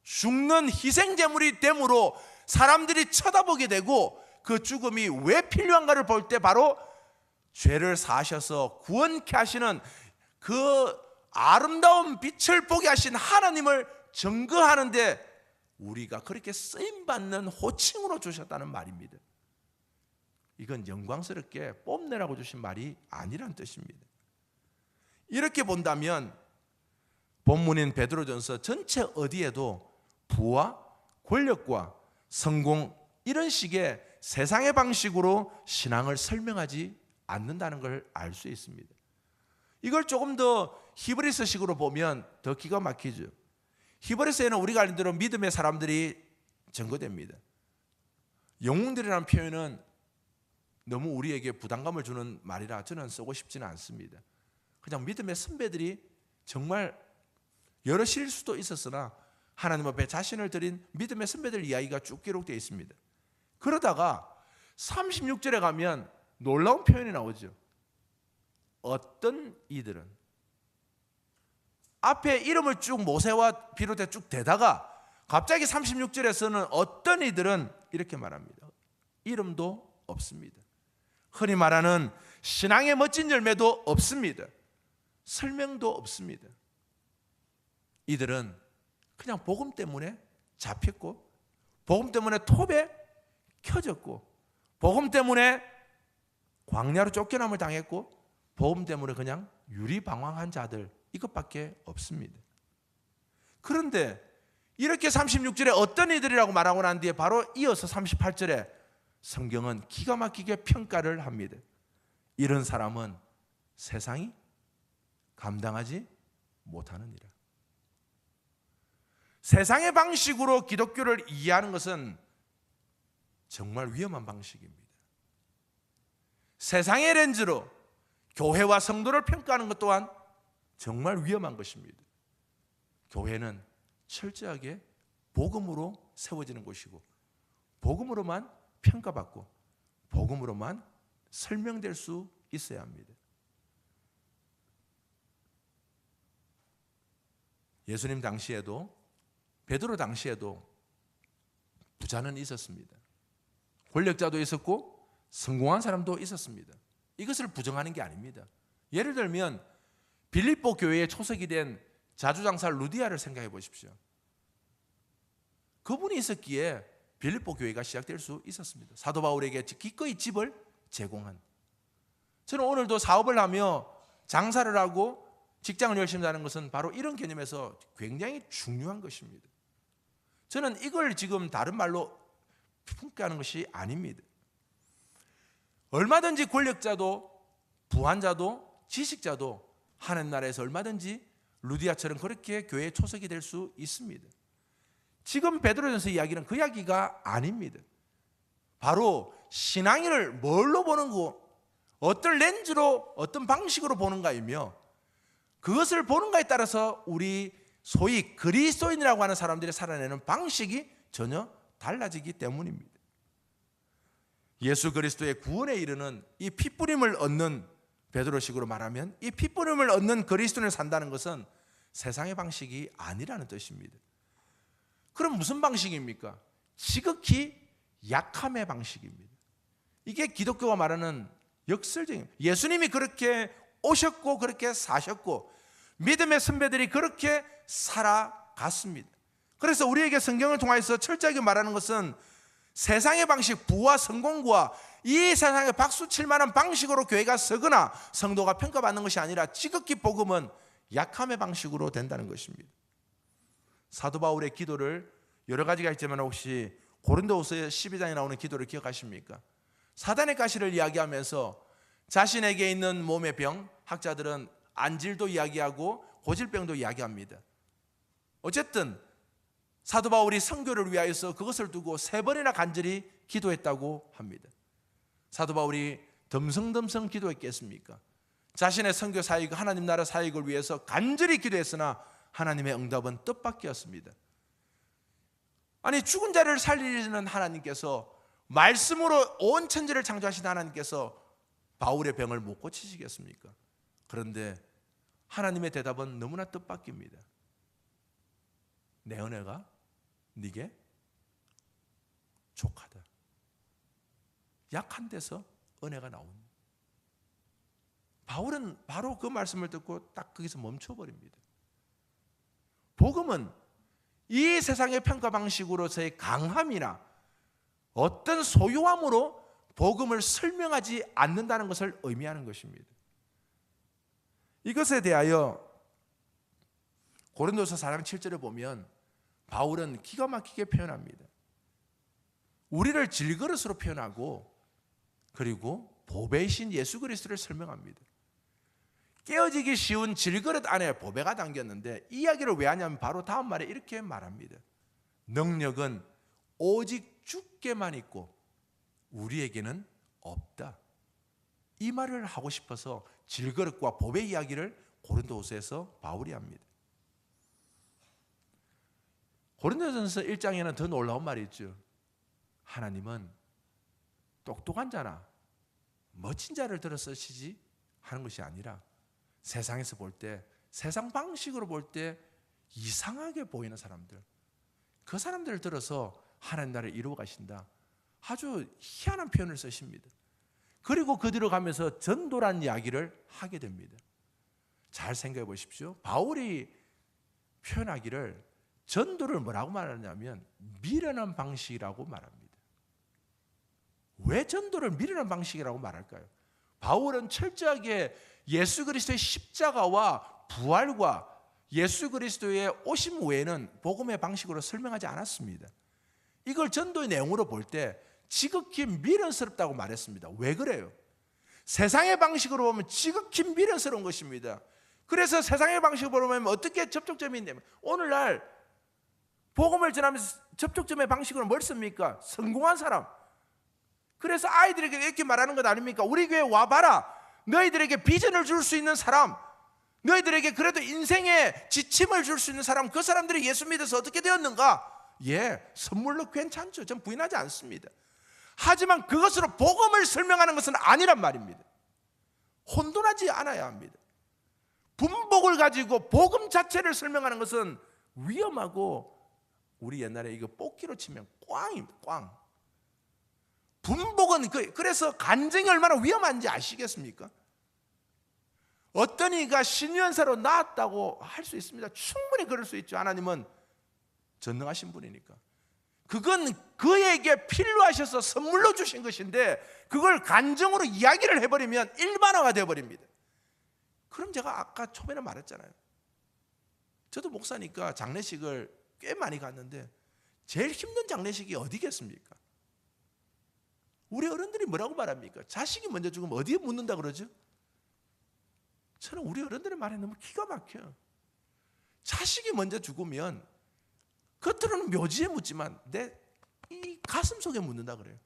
죽는 희생제물이 됨으로 사람들이 쳐다보게 되고 그 죽음이 왜 필요한가를 볼 때 바로 죄를 사하셔서 구원케 하시는 그 아름다운 빛을 보게 하신 하나님을 증거하는데 우리가 그렇게 쓰임받는 호칭으로 주셨다는 말입니다. 이건 영광스럽게 뽐내라고 주신 말이 아니란 뜻입니다. 이렇게 본다면 본문인 베드로전서 전체 어디에도 부와 권력과 성공, 이런 식의 세상의 방식으로 신앙을 설명하지 않는다는 걸 알 수 있습니다. 이걸 조금 더 히브리서식으로 보면 더 기가 막히죠. 히브리서에는 우리가 알는 대로 믿음의 사람들이 전거됩니다. 영웅들이라는 표현은 너무 우리에게 부담감을 주는 말이라 저는 쓰고 싶지는 않습니다. 그냥 믿음의 선배들이 정말 여럿일 수도 있었으나 하나님 앞에 자신을 드린 믿음의 선배들 이야기가 쭉 기록되어 있습니다. 그러다가 36절에 가면 놀라운 표현이 나오죠. 어떤 이들은, 앞에 이름을 쭉 모세와 비롯해 쭉 대다가 갑자기 36절에서는 어떤 이들은 이렇게 말합니다. 이름도 없습니다. 흔히 말하는 신앙의 멋진 열매도 없습니다. 설명도 없습니다. 이들은 그냥 복음 때문에 잡혔고, 복음 때문에 톱에 켜졌고, 복음 때문에 광야로 쫓겨남을 당했고, 복음 때문에 그냥 유리방황한 자들, 이것밖에 없습니다. 그런데 이렇게 36절에 어떤 이들이라고 말하고 난 뒤에 바로 이어서 38절에 성경은 기가 막히게 평가를 합니다. 이런 사람은 세상이 감당하지 못하느니라. 세상의 방식으로 기독교를 이해하는 것은 정말 위험한 방식입니다. 세상의 렌즈로 교회와 성도를 평가하는 것 또한 정말 위험한 것입니다. 교회는 철저하게 복음으로 세워지는 곳이고, 복음으로만 평가받고, 복음으로만 설명될 수 있어야 합니다. 예수님 당시에도, 베드로 당시에도 부자는 있었습니다. 권력자도 있었고 성공한 사람도 있었습니다. 이것을 부정하는 게 아닙니다. 예를 들면 빌립보 교회에 초석이 된 자주장사 루디아를 생각해 보십시오. 그분이 있었기에 빌립보 교회가 시작될 수 있었습니다. 사도 바울에게 기꺼이 집을 제공한. 저는 오늘도 사업을 하며 장사를 하고 직장을 열심히 하는 것은 바로 이런 개념에서 굉장히 중요한 것입니다. 저는 이걸 지금 다른 말로 평가하는 것이 아닙니다. 얼마든지 권력자도 부한자도 지식자도 하나님 나라에서 얼마든지 루디아처럼 그렇게 교회의 초석이 될 수 있습니다. 지금 베드로전서 이야기는 그 이야기가 아닙니다. 바로 신앙을 뭘로 보는 거, 어떤 렌즈로 어떤 방식으로 보는가이며, 그것을 보는가에 따라서 우리 소위 그리스도인이라고 하는 사람들이 살아내는 방식이 전혀 달라지기 때문입니다. 예수 그리스도의 구원에 이르는 이 핏부림을 얻는, 베드로식으로 말하면 이 핏부림을 얻는 그리스도인을 산다는 것은 세상의 방식이 아니라는 뜻입니다. 그럼 무슨 방식입니까? 지극히 약함의 방식입니다. 이게 기독교가 말하는 역설적인, 예수님이 그렇게 오셨고 그렇게 사셨고 믿음의 선배들이 그렇게 살아갔습니다. 그래서 우리에게 성경을 통해서 철저하게 말하는 것은 세상의 방식, 부와 성공과 이 세상에 박수 칠 만한 방식으로 교회가 서거나 성도가 평가받는 것이 아니라 지극히 복음은 약함의 방식으로 된다는 것입니다. 사도 바울의 기도를 여러 가지가 있지만 혹시 고린도후서 12장에 나오는 기도를 기억하십니까? 사단의 가시를 이야기하면서 자신에게 있는 몸의 병, 학자들은 안질도 이야기하고 고질병도 이야기합니다. 어쨌든 사도 바울이 선교를 위하여서 그것을 두고 3번이나 간절히 기도했다고 합니다. 사도 바울이 덤성덤성 기도했겠습니까? 자신의 선교 사역, 하나님 나라 사역을 위해서 간절히 기도했으나 하나님의 응답은 뜻밖이었습니다. 아니, 죽은 자를 살리시는 하나님께서, 말씀으로 온 천지를 창조하신 하나님께서 바울의 병을 못 고치시겠습니까? 그런데 하나님의 대답은 너무나 뜻밖입니다. 내 은혜가 네게 족하다. 약한 데서 은혜가 나옵니다. 바울은 바로 그 말씀을 듣고 딱 거기서 멈춰버립니다. 복음은 이 세상의 평가 방식으로서의 강함이나 어떤 소유함으로 복음을 설명하지 않는다는 것을 의미하는 것입니다. 이것에 대하여 고린도서 4장 7절에 보면 바울은 기가 막히게 표현합니다. 우리를 질그릇으로 표현하고 그리고 보배이신 예수 그리스도를 설명합니다. 깨어지기 쉬운 질그릇 안에 보배가 담겼는데 이 이야기를 왜 하냐면 바로 다음 말에 이렇게 말합니다. 능력은 오직 주께만 있고 우리에게는 없다. 이 말을 하고 싶어서 질그릇과 보배 이야기를 고린도후서에서 바울이 합니다. 고린도전서 1장에는 더 놀라운 말이 있죠. 하나님은 똑똑한 자나 멋진 자를 들어 쓰시지 하는 것이 아니라 세상에서 볼 때, 세상 방식으로 볼 때 이상하게 보이는 사람들, 그 사람들을 들어서 하나님 나라를 이루어 가신다. 아주 희한한 표현을 쓰십니다. 그리고 그 뒤로 가면서 전도란 이야기를 하게 됩니다. 잘 생각해 보십시오. 바울이 표현하기를 전도를 뭐라고 말하냐면 미련한 방식이라고 말합니다. 왜 전도를 미련한 방식이라고 말할까요? 바울은 철저하게 예수 그리스도의 십자가와 부활과 예수 그리스도의 오심 외에는 복음의 방식으로 설명하지 않았습니다. 이걸 전도의 내용으로 볼 때 지극히 미련스럽다고 말했습니다. 왜 그래요? 세상의 방식으로 보면 지극히 미련스러운 것입니다. 그래서 세상의 방식으로 보면 어떻게 접촉점이 있냐면 오늘날 복음을 전하면서 접촉점의 방식으로 뭘 씁니까? 성공한 사람. 그래서 아이들에게 이렇게 말하는 것 아닙니까? 우리 교회 와봐라. 너희들에게 비전을 줄 수 있는 사람, 너희들에게 그래도 인생의 지침을 줄 수 있는 사람, 그 사람들이 예수 믿어서 어떻게 되었는가? 예, 선물로 괜찮죠. 전 부인하지 않습니다. 하지만 그것으로 복음을 설명하는 것은 아니란 말입니다. 혼돈하지 않아야 합니다. 분복을 가지고 복음 자체를 설명하는 것은 위험하고, 우리 옛날에 이거 뽑기로 치면 꽝입니다. 꽝. 분복은 그래서 간증이 얼마나 위험한지 아시겠습니까? 어떤 이가 신유연사로 나았다고 할 수 있습니다. 충분히 그럴 수 있죠. 하나님은 전능하신 분이니까. 그건 그에게 필요하셔서 선물로 주신 것인데 그걸 간증으로 이야기를 해버리면 일반화가 되어버립니다. 그럼 제가 아까 초반에 말했잖아요. 저도 목사니까 장례식을 꽤 많이 갔는데 제일 힘든 장례식이 어디겠습니까? 우리 어른들이 뭐라고 말합니까? 자식이 먼저 죽으면 어디에 묻는다 그러죠? 저는 우리 어른들의 말에 너무 기가 막혀요. 자식이 먼저 죽으면 겉으로는 묘지에 묻지만 내 이 가슴 속에 묻는다 그래요.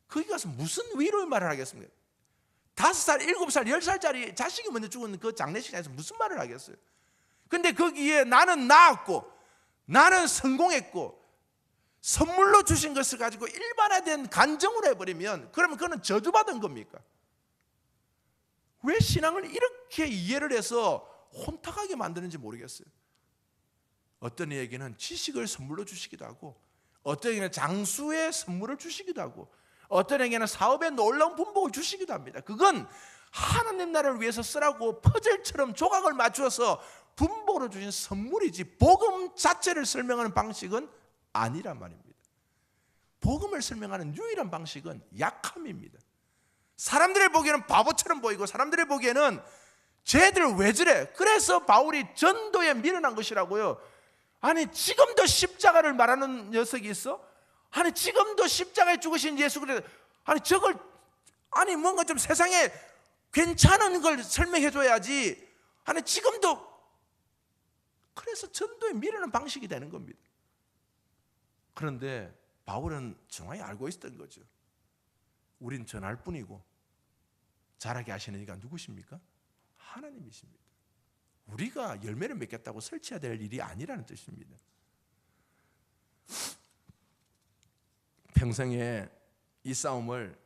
거기 가서 무슨 위로의 말을 하겠습니까? 5살, 7살, 10살짜리 자식이 먼저 죽은 그 장례식장에서 무슨 말을 하겠어요? 근데 거기에 나는 나았고 나는 성공했고 선물로 주신 것을 가지고 일반화된 간증으로 해버리면 그러면 그거는 저주받은 겁니까? 왜 신앙을 이렇게 이해를 해서 혼탁하게 만드는지 모르겠어요. 어떤 이에게는 지식을 선물로 주시기도 하고, 어떤 이에게는 장수의 선물을 주시기도 하고, 어떤 이에게는 사업에 놀라운 분복을 주시기도 합니다. 그건 하나님 나라를 위해서 쓰라고 퍼즐처럼 조각을 맞추어서 분복으로 주신 선물이지 복음 자체를 설명하는 방식은 아니란 말입니다. 복음을 설명하는 유일한 방식은 약함입니다. 사람들이 보기에는 바보처럼 보이고 사람들이 보기에는 쟤들 왜 저래? 그래서 바울이 전도에 미련한 것이라고요. 아니 지금도 십자가를 말하는 녀석이 있어? 아니 지금도 십자가에 죽으신 예수 그리스도, 아니 저걸 아니 뭔가 좀 세상에 괜찮은 걸 설명해 줘야지. 아니 지금도. 그래서 전도에 미련한 방식이 되는 겁니다. 그런데 바울은 정확히 알고 있었던 거죠. 우린 전할 뿐이고 잘하게 하시는 이가 누구십니까? 하나님이십니다. 우리가 열매를 맺겠다고 설치해야 될 일이 아니라는 뜻입니다. 평생에 이 싸움을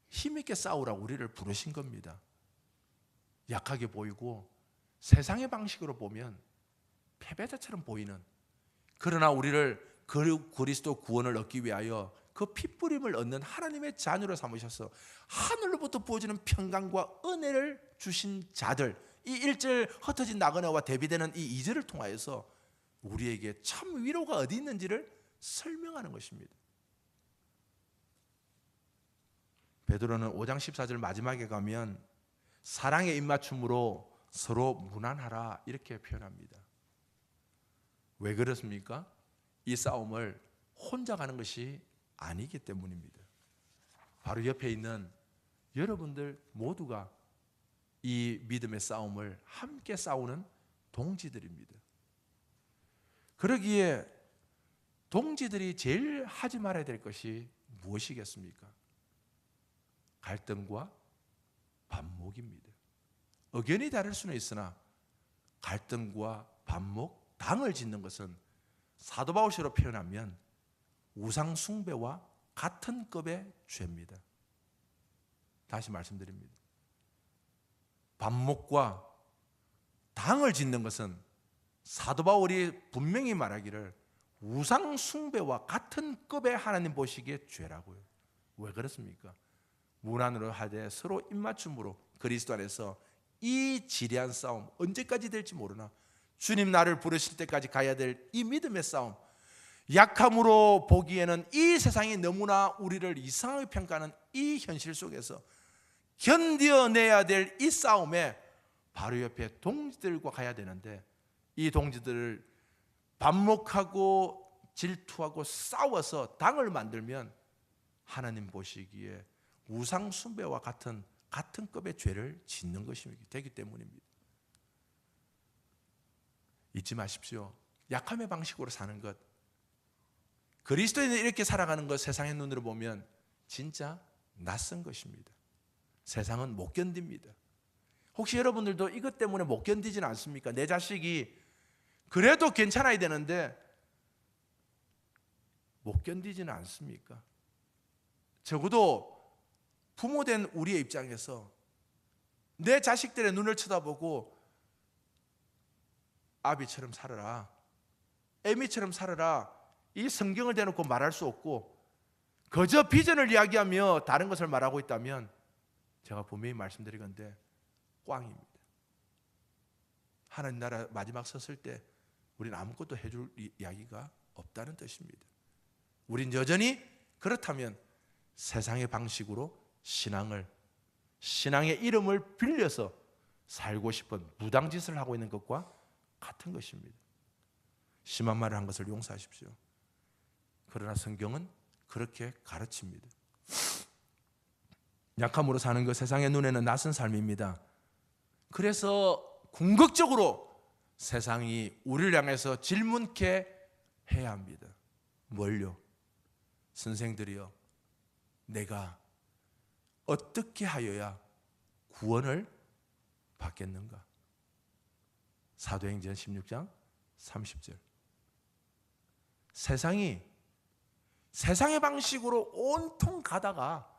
힘있게 싸우라고 우리를 부르신 겁니다. 약하게 보이고 세상의 방식으로 보면 패배자처럼 보이는, 그러나 우리를 그리스도 구원을 얻기 위하여 그 피뿌림을 얻는 하나님의 자녀로 삼으셔서 하늘로부터 부어지는 평강과 은혜를 주신 자들, 이 1절 흩어진 나그네와 대비되는 이 2절을 통하여서 우리에게 참 위로가 어디 있는지를 설명하는 것입니다. 베드로는 5장 14절 마지막에 가면 사랑의 입맞춤으로 서로 무난하라 이렇게 표현합니다. 왜 그렇습니까? 이 싸움을 혼자 가는 것이 아니기 때문입니다. 바로 옆에 있는 여러분들 모두가 이 믿음의 싸움을 함께 싸우는 동지들입니다. 그러기에 동지들이 제일 하지 말아야 될 것이 무엇이겠습니까? 갈등과 반목입니다. 의견이 다를 수는 있으나 갈등과 반목, 당을 짓는 것은 사도 바울시로 표현하면 우상 숭배와 같은 급의 죄입니다. 다시 말씀드립니다. 반목과 당을 짓는 것은 사도 바울이 분명히 말하기를 우상 숭배와 같은 급의 하나님 보시기에 죄라고요. 왜 그렇습니까? 문안으로 하되 서로 입맞춤으로 그리스도 안에서 이 지리한 싸움 언제까지 될지 모르나 주님 나를 부르실 때까지 가야 될 이 믿음의 싸움, 약함으로 보기에는 이 세상이 너무나 우리를 이상하게 평가하는 이 현실 속에서 견뎌내야 될 이 싸움에 바로 옆에 동지들과 가야 되는데, 이 동지들을 반목하고 질투하고 싸워서 당을 만들면 하나님 보시기에 우상 숭배와 같은 급의 죄를 짓는 것입니다. 되기 때문입니다. 잊지 마십시오. 약함의 방식으로 사는 것, 그리스도인은 이렇게 살아가는 것, 세상의 눈으로 보면 진짜 낯선 것입니다. 세상은 못 견딥니다. 혹시 여러분들도 이것 때문에 못 견디지는 않습니까? 내 자식이 그래도 괜찮아야 되는데 못 견디지는 않습니까? 적어도 부모된 우리의 입장에서 내 자식들의 눈을 쳐다보고 아비처럼 살아라, 애미처럼 살아라, 이 성경을 대놓고 말할 수 없고 그저 비전을 이야기하며 다른 것을 말하고 있다면 제가 분명히 말씀드리건대 꽝입니다. 하나님 나라 마지막 섰을 때 우리는 아무것도 해줄 이야기가 없다는 뜻입니다. 우린 여전히 그렇다면 세상의 방식으로 신앙의 이름을 빌려서 살고 싶은 무당짓을 하고 있는 것과 같은 것입니다. 심한 말을 한 것을 용서하십시오. 그러나 성경은 그렇게 가르칩니다. 약함으로 사는 것, 세상의 눈에는 낯선 삶입니다. 그래서 궁극적으로 세상이 우리를 향해서 질문케 해야 합니다. 뭘요? 선생들이여, 내가 어떻게 하여야 구원을 받겠는가? 사도행전 16장 30절. 세상의 방식으로 온통 가다가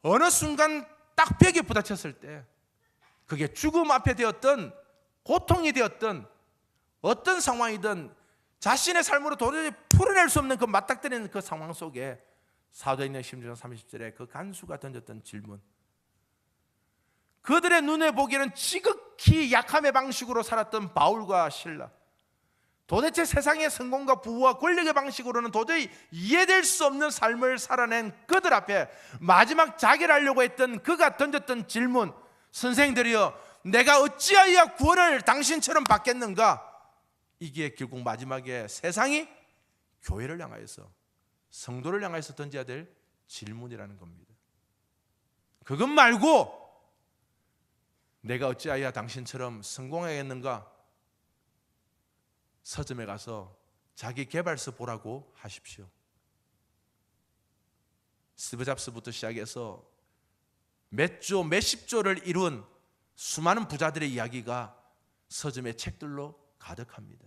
어느 순간 딱 벽에 부딪혔을 때, 그게 죽음 앞에 되었던 고통이 되었던 어떤 상황이든 자신의 삶으로 도저히 풀어낼 수 없는 그 맞닥뜨리는 그 상황 속에 사도행전 16장 30절에 그 간수가 던졌던 질문, 그들의 눈에 보기에는 지극히 약함의 방식으로 살았던 바울과 실라, 도대체 세상의 성공과 부와 권력의 방식으로는 도저히 이해될 수 없는 삶을 살아낸 그들 앞에 마지막 자결하려고 했던 그가 던졌던 질문, 선생들이여, 내가 어찌하여 구원을 당신처럼 받겠는가? 이게 결국 마지막에 세상이 교회를 향하여서, 성도를 향하여서 던져야 될 질문이라는 겁니다. 그것 말고 내가 어찌하여 당신처럼 성공하겠는가? 서점에 가서 자기 개발서 보라고 하십시오. 스티브 잡스부터 시작해서 몇십 조를 이룬 수많은 부자들의 이야기가 서점의 책들로 가득합니다.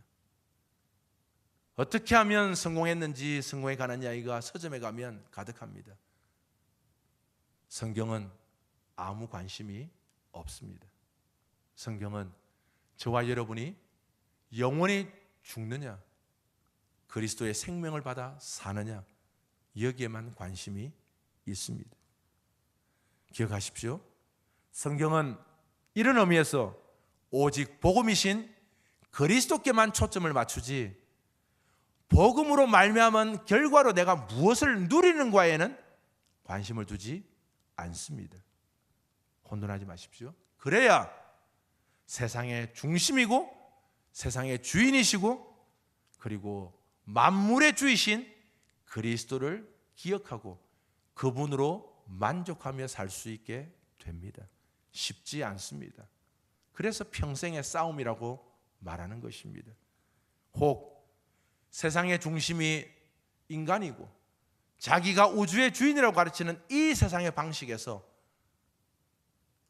어떻게 하면 성공했는지 성공에 관한 이야기가 서점에 가면 가득합니다. 성경은 아무 관심이 없습니다. 성경은 저와 여러분이 영원히 죽느냐, 그리스도의 생명을 받아 사느냐, 여기에만 관심이 있습니다. 기억하십시오. 성경은 이런 의미에서 오직 복음이신 그리스도께만 초점을 맞추지, 복음으로 말미암은 결과로 내가 무엇을 누리는가에는 관심을 두지 않습니다. 혼돈하지 마십시오. 그래야 세상의 중심이고 세상의 주인이시고 그리고 만물의 주이신 그리스도를 기억하고 그분으로 만족하며 살 수 있게 됩니다. 쉽지 않습니다. 그래서 평생의 싸움이라고 말하는 것입니다. 혹 세상의 중심이 인간이고 자기가 우주의 주인이라고 가르치는 이 세상의 방식에서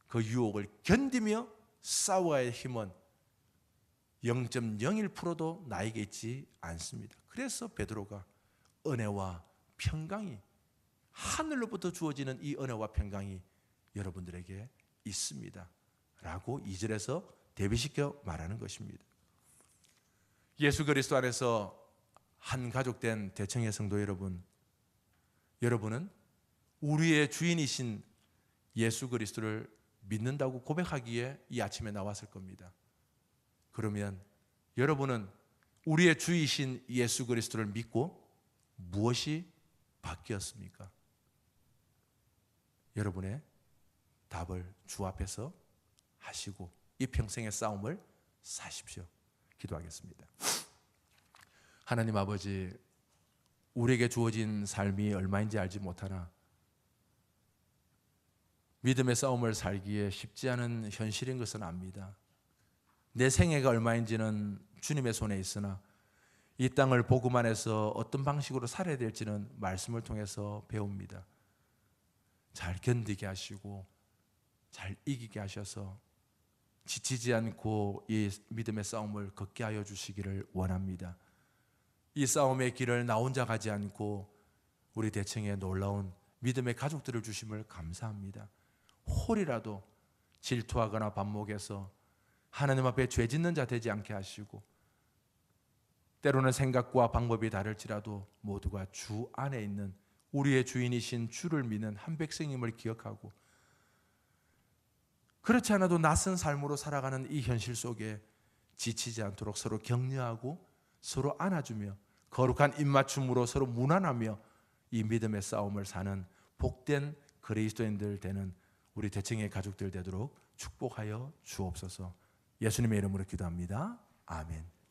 그 유혹을 견디며 싸워야 할 힘은 0.01%도 나에게 있지 않습니다. 그래서 베드로가 은혜와 평강이, 하늘로부터 주어지는 이 은혜와 평강이 여러분들에게 있습니다 라고 2절에서 대비시켜 말하는 것입니다. 예수 그리스도 안에서 한 가족된 대청의 성도 여러분, 여러분은 우리의 주인이신 예수 그리스도를 믿는다고 고백하기에 이 아침에 나왔을 겁니다. 그러면 여러분은 우리의 주이신 예수 그리스도를 믿고 무엇이 바뀌었습니까? 여러분의 답을 주 앞에서 하시고 이 평생의 싸움을 사십시오. 기도하겠습니다. 하나님 아버지, 우리에게 주어진 삶이 얼마인지 알지 못하나 믿음의 싸움을 살기에 쉽지 않은 현실인 것은 압니다. 내 생애가 얼마인지는 주님의 손에 있으나 이 땅을 복음 안에서 어떤 방식으로 살아야 될지는 말씀을 통해서 배웁니다. 잘 견디게 하시고 잘 이기게 하셔서 지치지 않고 이 믿음의 싸움을 걷게 하여 주시기를 원합니다. 이 싸움의 길을 나 혼자 가지 않고 우리 대청에 놀라운 믿음의 가족들을 주심을 감사합니다. 홀이라도 질투하거나 반목해서 하나님 앞에 죄 짓는 자 되지 않게 하시고, 때로는 생각과 방법이 다를지라도 모두가 주 안에 있는 우리의 주인이신 주를 믿는 한 백성임을 기억하고, 그렇지 않아도 낯선 삶으로 살아가는 이 현실 속에 지치지 않도록 서로 격려하고 서로 안아주며 거룩한 입맞춤으로 서로 무난하며 이 믿음의 싸움을 사는 복된 그리스도인들 되는 우리 대청의 가족들 되도록 축복하여 주옵소서. 예수님의 이름으로 기도합니다. 아멘.